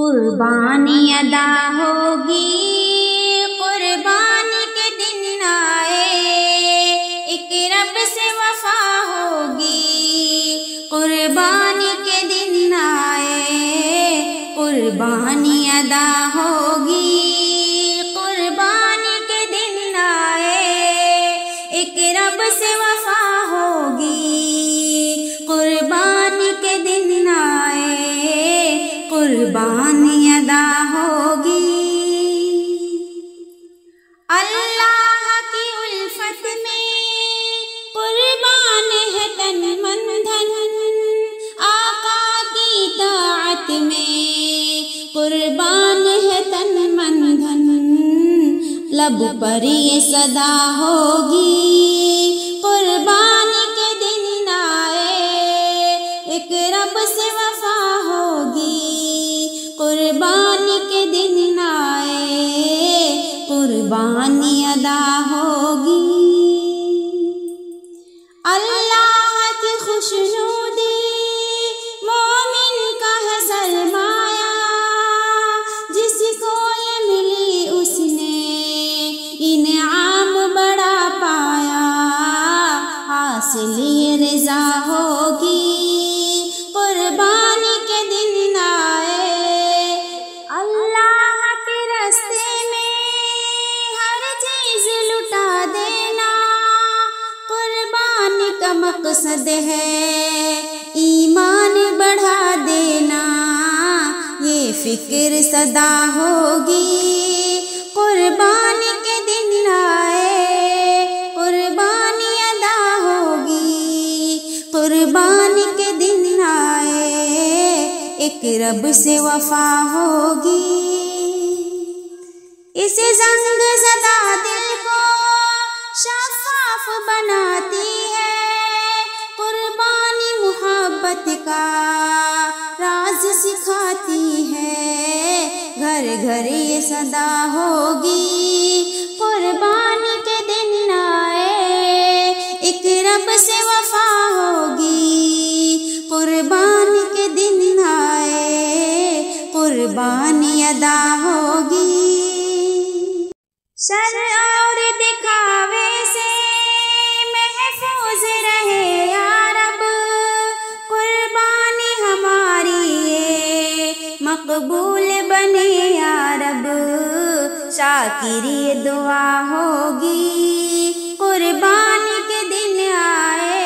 قربانی ادا ہوگی، قربانی کے دن آئے، ایک رب سے وفا ہوگی، قربانی کے دن آئے، قربانی ادا ہوگی، قربانی کے دن آئے، ایک رب سے وفا ہوگی، قربانی کے دن آئے، قربانی ادا ہوگی۔ اللہ کی الفت میں قربان ہے تن من دھن، آقا کی طاعت میں قربان ہے تن من دھن، لب پر یہ صدا ہوگی، قربانی کے دن آئے، ایک رب سے وفا ہوگی، قربانی کے دن آئے، قربانی ادا ہوگی۔ اللہ کی خوشنودی مومن کا ہے سرمایہ، جس کو یہ ملی اس نے انعام بڑا پایا، حاصل یہ رضا ہوگی، قربانی کے دن آئے۔ اللہ کے راستے میں ہر چیز لٹا دینا، قربانی کا مقصد ہے ایمان بڑھا دینا، یہ فکر سدا ہوگی، قربانی کے دن آئے، قربانی ادا ہوگی، قربانی کے دن آئے، ایک رب سے وفا ہوگی۔ اس زنگ زدہ دل کو شفاف بناتی ہے، قربانی محبت کا راز سکھاتی ہے، گھر گھر یہ صدا ہوگی، قربانی کے دن آئے، ایک رب سے وفا ہوگی، قربانی کے دن آئے، قربانی ادا ہوگی۔ سر اور دکھاوے سے محفوظ رہے یا رب، قربانی ہماری یہ مقبول بنے یا رب، شاکری دعا ہوگی، قربانی کے دن آئے،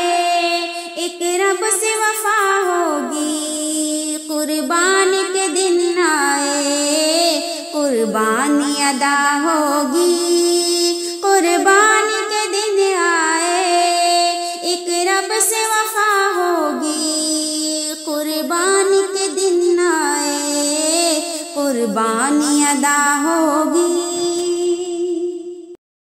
ایک رب سے وفا ہوگی، قربانی کے دن آئے، قربانی ادا ہوگی، قربانی کے دن آئے، ایک رب سے وفا ہوگی، قربانی کے دن آئے، قربانی ادا ہوگی۔